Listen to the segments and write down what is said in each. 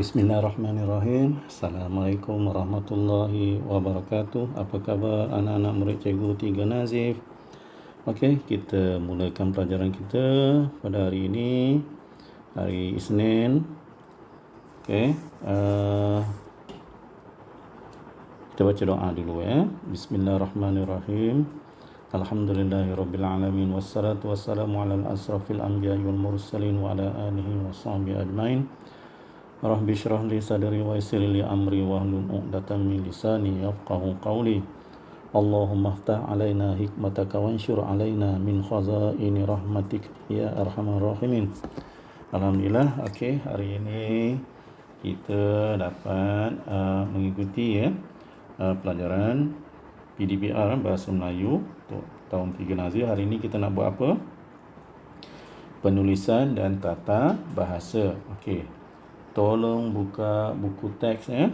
Bismillahirrahmanirrahim. Assalamualaikum warahmatullahi wabarakatuh. Apa khabar anak-anak murid cikgu 3 Nazif? Okey, kita mulakan pelajaran kita pada hari ini, hari Isnin. Okey, kita baca doa dulu ya. Bismillahirrahmanirrahim. Alhamdulillahirabbil wassalatu wassalamu ala asrafil anbiya'i wal mursalin wa ala alihi washabbihi ajmain. Rabbi syrah li sadri wa yassir li amri wahlul 'uqdatam min lisani yafqahu qawli. Allahumma aftah alaina hikmataka wanshur alaina min khazaini rahmatik ya arhamar rahimin. Alhamdulillah, okey, hari ini kita dapat mengikuti pelajaran PDPR Bahasa Melayu untuk tahun 3 Nazif. Hari ini kita nak buat apa? Penulisan dan tata bahasa. Okey. Tolong buka buku teks ya.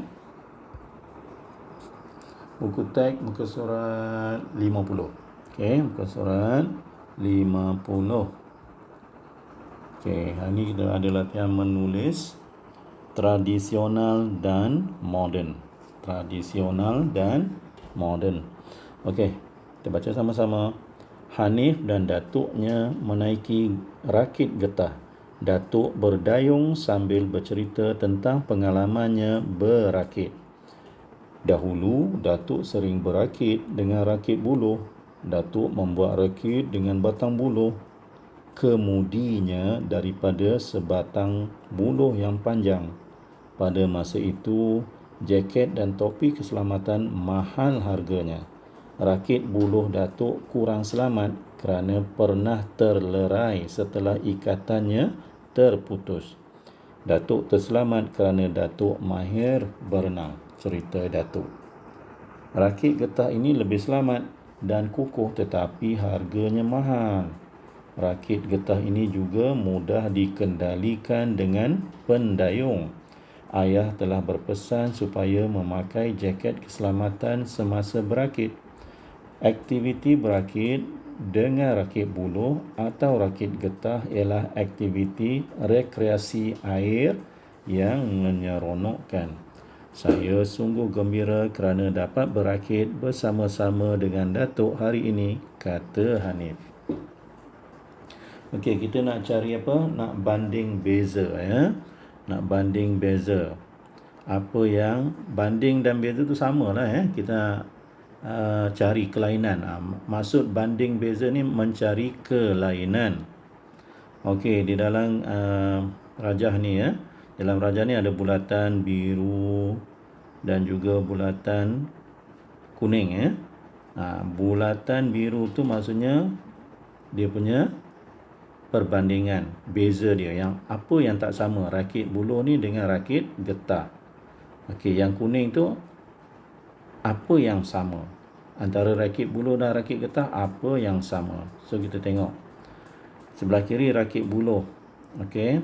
Buku teks muka surat 50. Okey, muka surat 50. Okey, hari ini kita ada latihan menulis tradisional dan moden. Tradisional dan moden. Okey, kita baca sama-sama. Hanif dan datuknya menaiki rakit getah. Datuk berdayung sambil bercerita tentang pengalamannya berakit. Dahulu, Datuk sering berakit dengan rakit buluh. Datuk membuat rakit dengan batang buluh. Kemudinya daripada sebatang buluh yang panjang. Pada masa itu, jaket dan topi keselamatan mahal harganya. Rakit buluh Datuk kurang selamat kerana pernah terlerai setelah ikatannya terputus. Datuk terselamat kerana Datuk mahir berenang. Cerita Datuk. Rakit getah ini lebih selamat dan kukuh tetapi harganya mahal. Rakit getah ini juga mudah dikendalikan dengan pendayung. Ayah telah berpesan supaya memakai jaket keselamatan semasa berakit. Aktiviti berakit dengan rakit buluh atau rakit getah ialah aktiviti rekreasi air yang menyeronokkan. Saya sungguh gembira kerana dapat berakit bersama-sama dengan Datuk hari ini, kata Hanif. Okey, kita nak cari apa? Nak banding beza ya. Nak banding beza. Apa yang banding dan beza tu samalah ya. Kita cari kelainan. Maksud banding beza ni mencari kelainan. Okey, di dalam rajah ni ya. Dalam rajah ni ada bulatan biru dan juga bulatan kuning ya. Bulatan biru tu maksudnya dia punya perbandingan, beza dia. Yang apa yang tak sama rakit buluh ni dengan rakit getah. Okey, yang kuning tu apa yang sama antara rakit buluh dan rakit getah, apa yang sama. So kita tengok sebelah kiri rakit buluh. Okey,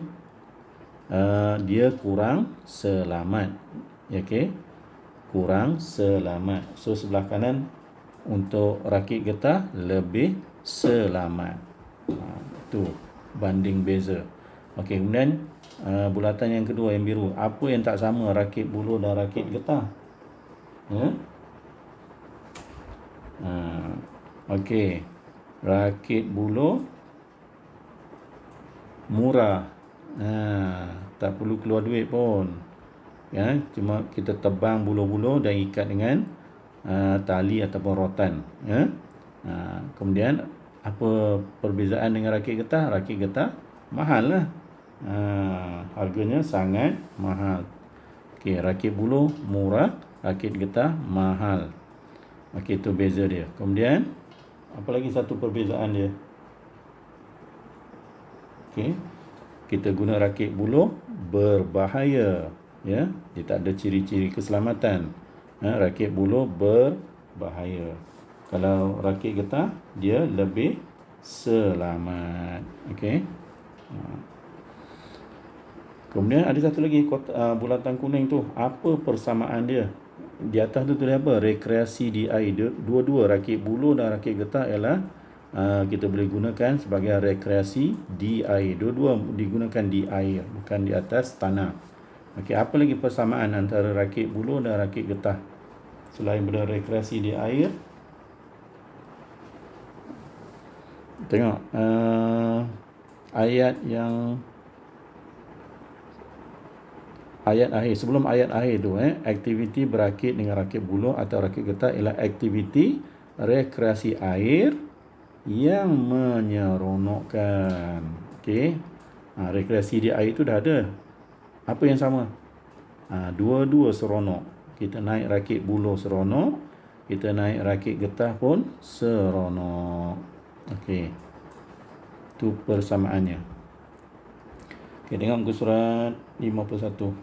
dia kurang selamat. Okey, kurang selamat. So sebelah kanan untuk rakit getah lebih selamat. Tu banding beza. Okey, kemudian bulatan yang kedua yang biru, apa yang tak sama rakit buluh dan rakit getah? Okey, rakit buluh murah. Tak perlu keluar duit pun. Ya, cuma kita tebang buluh-buluh dan ikat dengan tali ataupun rotan, ya. Kemudian apa perbezaan dengan rakit getah? Rakit getah mahal lah. Harganya sangat mahal. Okey, rakit buluh murah, rakit getah mahal. Okey, itu beza dia. Kemudian apa lagi satu perbezaan dia? Okey, kita guna rakit buluh berbahaya, ya. Dia tak ada ciri-ciri keselamatan. Rakit buluh berbahaya. Kalau rakit getah dia lebih selamat. Okey. Kemudian ada satu lagi bulatan kuning tu. Apa persamaan dia? Di atas tu tulis apa? Rekreasi di air. Dua-dua rakit buluh dan rakit getah ialah kita boleh gunakan sebagai rekreasi di air. Dua-dua digunakan di air, bukan di atas tanah. Okey, apa lagi persamaan antara rakit buluh dan rakit getah selain daripada rekreasi di air? Tengok ayat akhir, sebelum ayat akhir tu, aktiviti berakit dengan rakit buluh atau rakit getah ialah aktiviti rekreasi air yang menyeronokkan. Okey. Rekreasi di air tu dah ada. Apa yang sama? Dua-dua seronok. Kita naik rakit buluh seronok, kita naik rakit getah pun seronok. Okey. Itu persamaannya. Okey, tengok muka surat 51.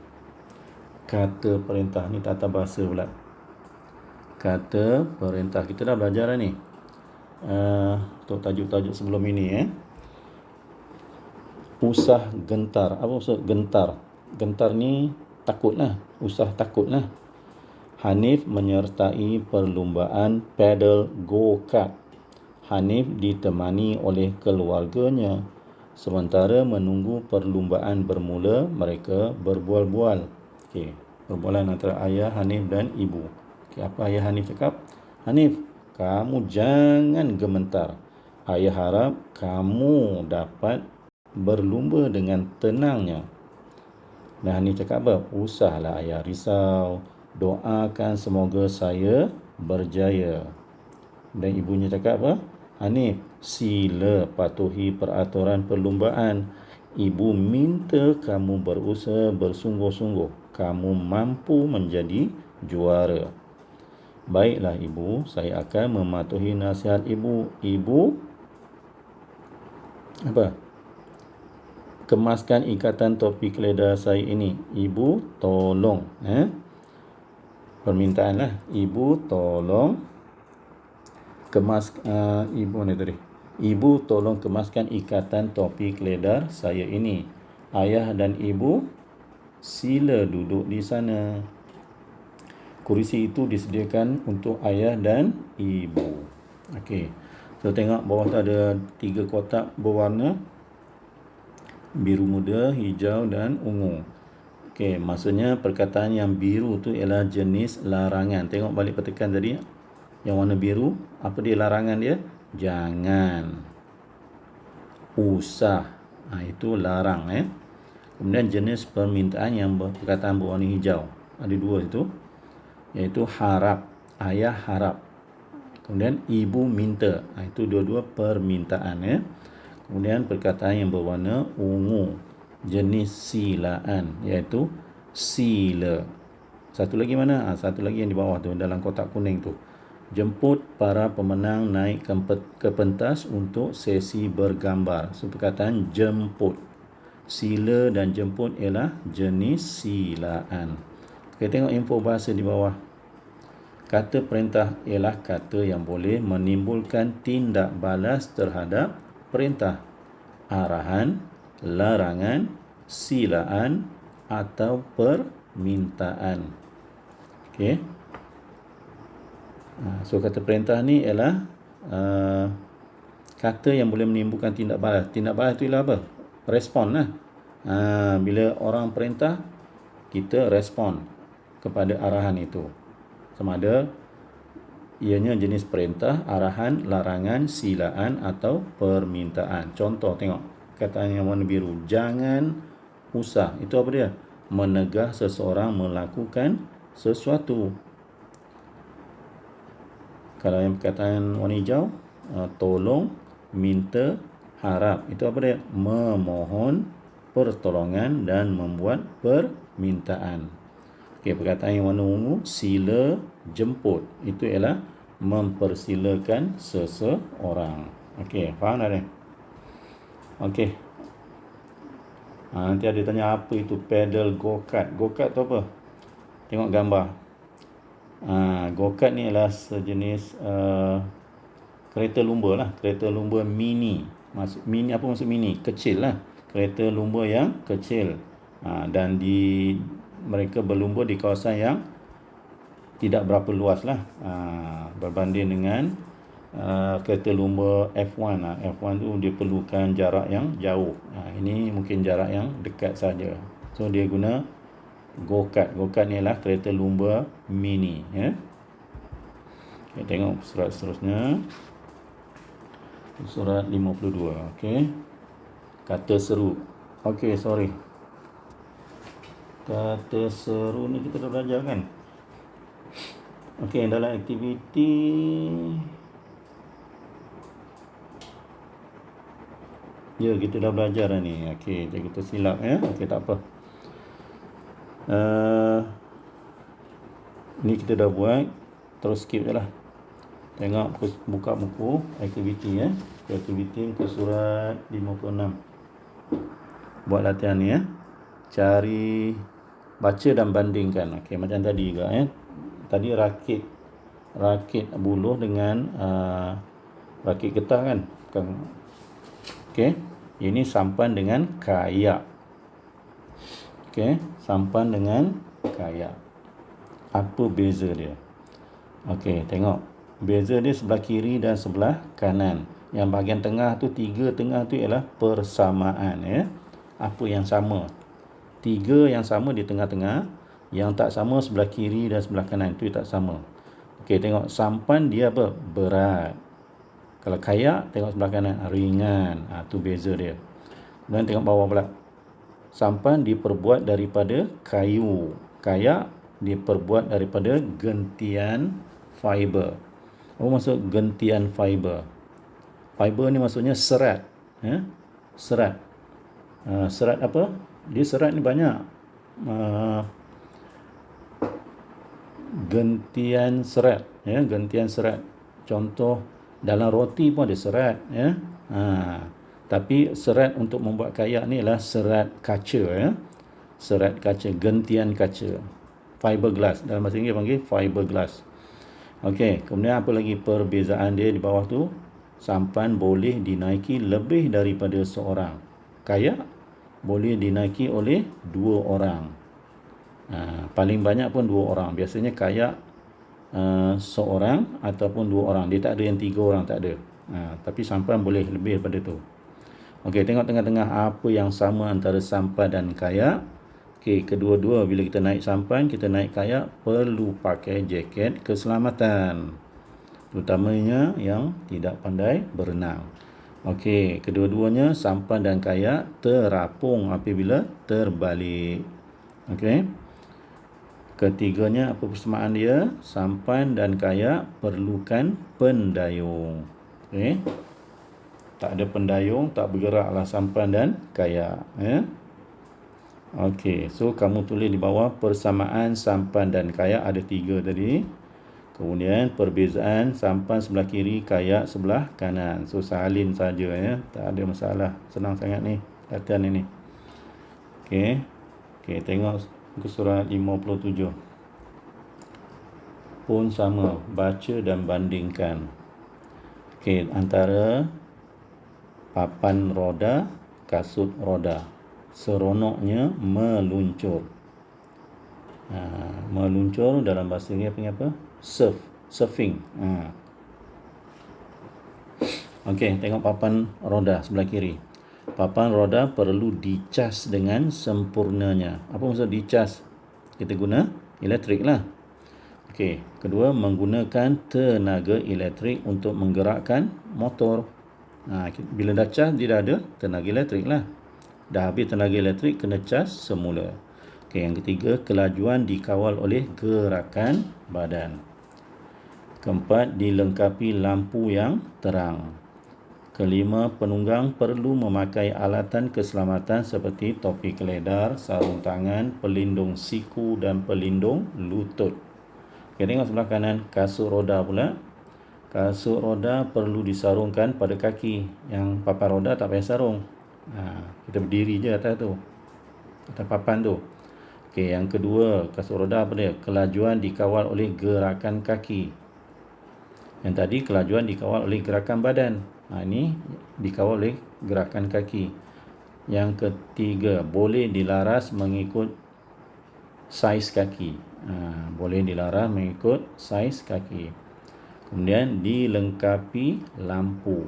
Kata perintah ni tata bahasa pula. Kata perintah kita dah belajar dah ni. Untuk tajuk-tajuk sebelum ini Usah gentar. Apa maksud gentar? Gentar ni takutlah, usah takutlah. Hanif menyertai perlumbaan pedal go-kart. Hanif ditemani oleh keluarganya. Sementara menunggu perlumbaan bermula, mereka berbual-bual. Okey, perbualan antara ayah Hanif dan ibu. Okey, apa ayah Hanif cakap? Hanif, kamu jangan gementar. Ayah harap kamu dapat berlumba dengan tenangnya. Dan Hanif cakap apa? Usahlah ayah risau. Doakan semoga saya berjaya. Dan ibunya cakap apa? Hanif, sila patuhi peraturan perlumbaan. Ibu minta kamu berusaha bersungguh-sungguh. Kamu mampu menjadi juara. Baiklah ibu, saya akan mematuhi nasihat ibu. Ibu apa? Kemaskan ikatan topi keledar saya ini. Ibu tolong. Permintaan lah. Ibu tolong ibu ni tadi. Ibu tolong kemaskan ikatan topi keledar saya ini. Ayah dan ibu sila duduk di sana. Kursi itu disediakan untuk ayah dan ibu. Okey. So tengok bawah tu ada 3 kotak berwarna biru muda, hijau dan ungu. Okey, maksudnya perkataan yang biru tu ialah jenis larangan. Tengok balik petikan tadi. Yang warna biru, apa dia larangan dia? Jangan. Usah. Itu larang Kemudian jenis permintaan yang perkataan berwarna hijau. Ada 2 itu. Iaitu harap. Ayah harap. Kemudian ibu minta. Itu dua-dua permintaan Kemudian perkataan yang berwarna ungu, jenis silaan, iaitu sila. Satu lagi mana? Satu lagi yang di bawah tu, dalam kotak kuning tu. Jemput para pemenang naik ke pentas untuk sesi bergambar. So, perkataan jemput. Sila dan jemput ialah jenis silaan. Kita tengok info bahasa di bawah. Kata perintah ialah kata yang boleh menimbulkan tindak balas terhadap perintah, arahan, larangan, silaan atau permintaan. Okey. So kata perintah ni ialah kata yang boleh menimbulkan tindak balas. Tindak balas tu ialah apa? Respon lah. Bila orang perintah, kita respon kepada arahan itu. Sama ada ianya jenis perintah, arahan, larangan, silaan atau permintaan. Contoh tengok kataan yang warna biru. Jangan usah. Itu apa dia? Menegah seseorang melakukan sesuatu. Kalau yang perkataan warna hijau, tolong, minta, harap. Itu apa dia? Memohon pertolongan dan membuat permintaan. Okey, perkataan yang warna ungu, sila jemput. Itu ialah mempersilakan seseorang. Okey, faham tak ni? Okey. Nanti ada tanya apa itu pedal go-kart. Go-kart tu apa? Tengok gambar. Go-kart ni ialah sejenis kereta lumba lah. Kereta lumba mini. Mini apa maksud mini? Kecil lah. Kereta lumba yang kecil. Dan mereka berlumba di kawasan yang tidak berapa luas lah, berbanding dengan kereta lumba F1. F1 tu dia perlukan jarak yang jauh. Ini mungkin jarak yang dekat saja. So dia guna Go-kart. Go-kart ni adalah kereta lumba mini, ya. Okay, tengok surat seterusnya. Surat 52. Okey. Kata seru. Okey, sorry. Kata seru ni kita dah belajar kan? Okey, dalam aktiviti ya, kita dah belajar dah ni. Okey, jadi kita silap, ya. Okey, tak apa. Ni kita dah buat. Terus skip je lah. Tengok, buka buku aktiviti, ya. Aktiviti ke surat 56. Buat latihan ni, ya. Cari, baca dan bandingkan. Okey, macam tadi juga, ya. Tadi rakit buluh dengan rakit getah kan. Okey, ini sampan dengan kayak. Okey, sampan dengan kayak. Apa beza dia? Okey, tengok. Beza dia sebelah kiri dan sebelah kanan. Yang bahagian tengah tu, 3 tengah tu ialah persamaan, ya. Apa yang sama? 3 yang sama di tengah-tengah. Yang tak sama sebelah kiri dan sebelah kanan, tu tak sama. Okey, tengok sampan dia apa? Berat. Kalau kayak, tengok sebelah kanan, ringan. Tu beza dia. Dan tengok bawah pula. Sampan diperbuat daripada kayu. Kayak diperbuat daripada gentian fiber. Apa maksud gentian fiber? Fiber ni maksudnya serat, ya? Serat. Serat apa? Dia serat ni banyak. Gentian serat, ya, gentian serat. Contoh dalam roti pun ada serat, ya. Tapi serat untuk membuat kayak ni adalah serat kaca, ya. Serat kaca, gentian kaca. Fiberglass, dalam bahasa Inggeris panggil fiberglass. Okey, kemudian apa lagi perbezaan dia di bawah tu? Sampan boleh dinaiki lebih daripada seorang. Kayak boleh dinaiki oleh 2 orang. Paling banyak pun 2 orang. Biasanya kayak seorang ataupun 2 orang. Dia tak ada yang 3 orang, tak ada. Tapi sampan boleh lebih daripada tu. Okey, tengok tengah-tengah apa yang sama antara sampan dan kayak. Okey, kedua-dua bila kita naik sampan, kita naik kayak, perlu pakai jaket keselamatan. Terutamanya yang tidak pandai berenang. Okey, kedua-duanya sampan dan kayak terapung apabila terbalik. Okey. Ketiganya, apa persamaan dia? Sampan dan kayak perlukan pendayung. Okey. Tak ada pendayung, tak bergeraklah sampan dan kayak, ya. Okey, so kamu tulis di bawah persamaan sampan dan kayak ada 3 tadi. Kemudian perbezaan sampan sebelah kiri, kayak sebelah kanan. So salin saja, ya. Tak ada masalah. Senang sangat ni latihan ini. Okey. Okey, tengok ke surat 57. Pun sama, baca dan bandingkan. Okey, antara papan roda, kasut roda. Seronoknya meluncur. Meluncur dalam bahasa Inggeris panggil apa? Surfing. Okey, tengok papan roda sebelah kiri. Papan roda perlu dicas dengan sempurnanya. Apa maksud dicas? Kita guna elektrik lah. Okey, kedua, menggunakan tenaga elektrik untuk menggerakkan motor. Bila dah cas, dia dah ada tenaga elektrik lah. Dah habis tenaga elektrik, kena cas semula. Okey, yang ketiga, kelajuan dikawal oleh gerakan badan. Keempat, dilengkapi lampu yang terang. Kelima, penunggang perlu memakai alatan keselamatan seperti topi keledar, sarung tangan, pelindung siku dan pelindung lutut. Okey, tengok sebelah kanan, kasut roda pula. Kasut roda perlu disarungkan pada kaki. Yang papan roda tak payah sarung. Kita berdiri je atas tu, atas papan tu. Okey, yang kedua, kasut roda apa dia? Kelajuan dikawal oleh gerakan kaki. Yang tadi kelajuan dikawal oleh gerakan badan. Ini dikawal oleh gerakan kaki. Yang ketiga, boleh dilaras mengikut saiz kaki. Boleh dilaras mengikut saiz kaki. Kemudian dilengkapi lampu.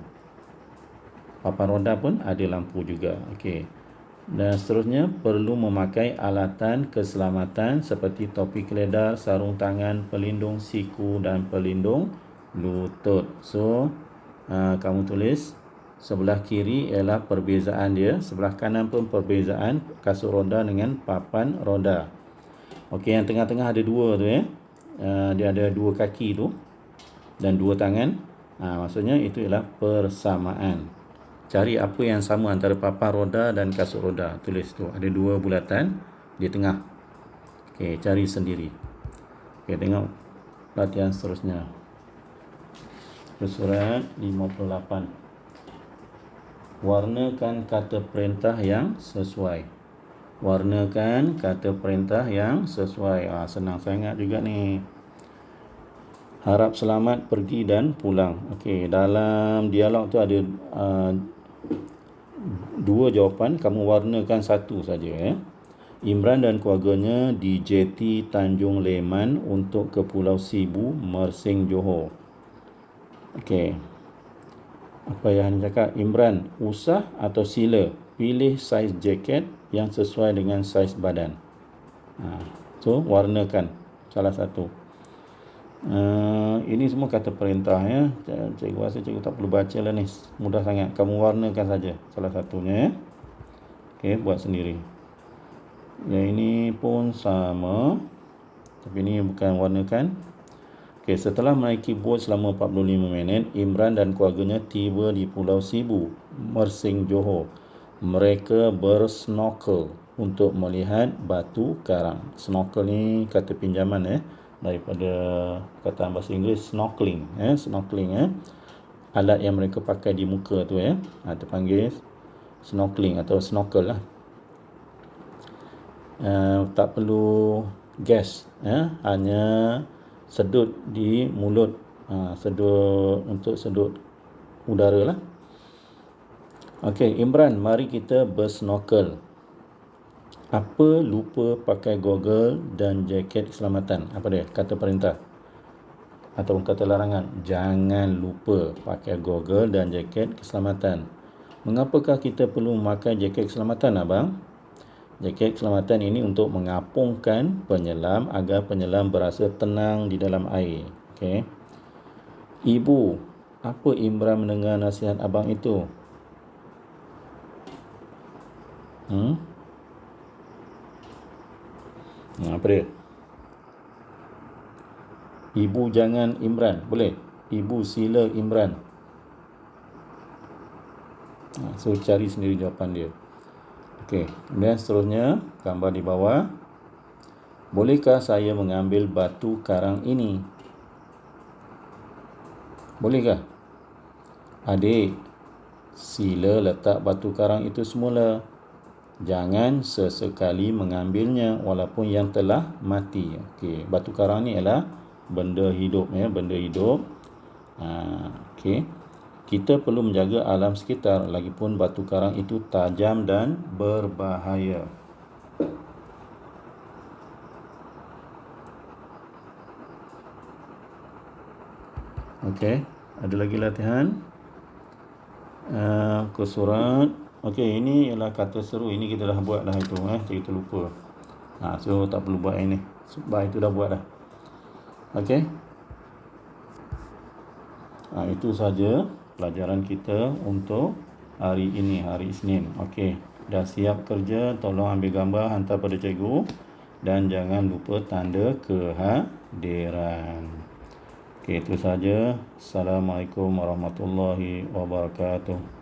Papan roda pun ada lampu juga. Okey. Dan seterusnya, perlu memakai alatan keselamatan seperti topi keledar, sarung tangan, pelindung siku dan pelindung lutut. So, kamu tulis sebelah kiri ialah perbezaan dia, sebelah kanan pun perbezaan kasut roda dengan papan roda. Okey, yang tengah-tengah ada dua tu ya. Dia ada dua kaki tu dan dua tangan. Maksudnya itu ialah persamaan. Cari apa yang sama antara papan roda dan kasut roda. Tulis tu. Ada dua bulatan di tengah. Okey, cari sendiri. Okey, tengok latihan seterusnya. Surat 58. Warnakan kata perintah yang sesuai. Warnakan kata perintah yang sesuai. Senang sangat juga ni. Harap selamat pergi dan pulang. Okey, dalam dialog tu ada dua jawapan, kamu warnakan satu saja ya. Imran dan keluarganya di jeti Tanjung Leman untuk ke Pulau Sibu, Mersing, Johor. Okey. Apa yang cakap? Imran, usah atau sila pilih saiz jaket yang sesuai dengan saiz badan. So, warnakan salah satu. Ini semua kata perintah ya. Cikgu rasa cikgu tak perlu baca lah ni. Mudah sangat. Kamu warnakan saja salah satunya ya. Okey, buat sendiri. Yang ini pun sama. Tapi ini bukan warnakan. Okey, setelah menaiki bot selama 45 minit, Imran dan keluarganya tiba di Pulau Sibu, Mersing, Johor. Mereka bersnorkel untuk melihat batu karang. Snorkel ni kata pinjaman daripada kataan bahasa Inggeris snorkeling snorkeling alat yang mereka pakai di muka tu terpanggil snorkeling atau snorkel lah. Tak perlu gas hanya sedut di mulut, sedut untuk sedut udara lah. Okey, Imran, mari kita bersnorkel. Apa lupa pakai goggle dan jaket keselamatan? Apa dia? Kata perintah ataupun kata larangan. Jangan lupa pakai goggle dan jaket keselamatan. Mengapakah kita perlu memakai jaket keselamatan, abang? Jaket keselamatan ini untuk mengapungkan penyelam agar penyelam berasa tenang di dalam air. Okey. Ibu, apa Imran mendengar nasihat abang itu? Apa dia? Ibu jangan Imran. Boleh? Ibu sila Imran. So, cari sendiri jawapan dia. Okey. Kemudian seterusnya, gambar di bawah. Bolehkah saya mengambil batu karang ini? Bolehkah? Adik, sila letak batu karang itu semula. Jangan sesekali mengambilnya walaupun yang telah mati. Okey, batu karang ni ialah benda hidup benda hidup. Okey. Kita perlu menjaga alam sekitar, lagipun batu karang itu tajam dan berbahaya. Okey, ada lagi latihan. Ke surat. Okey, ini ialah kata seru. Ini kita dah buat dah itu kita lupa. So tak perlu buat ini. Sebab itu dah buat dah. Okey. Itu saja pelajaran kita untuk hari ini, hari Isnin. Okey, dah siap kerja, tolong ambil gambar hantar pada cikgu dan jangan lupa tanda kehadiran. Okey, itu saja. Assalamualaikum warahmatullahi wabarakatuh.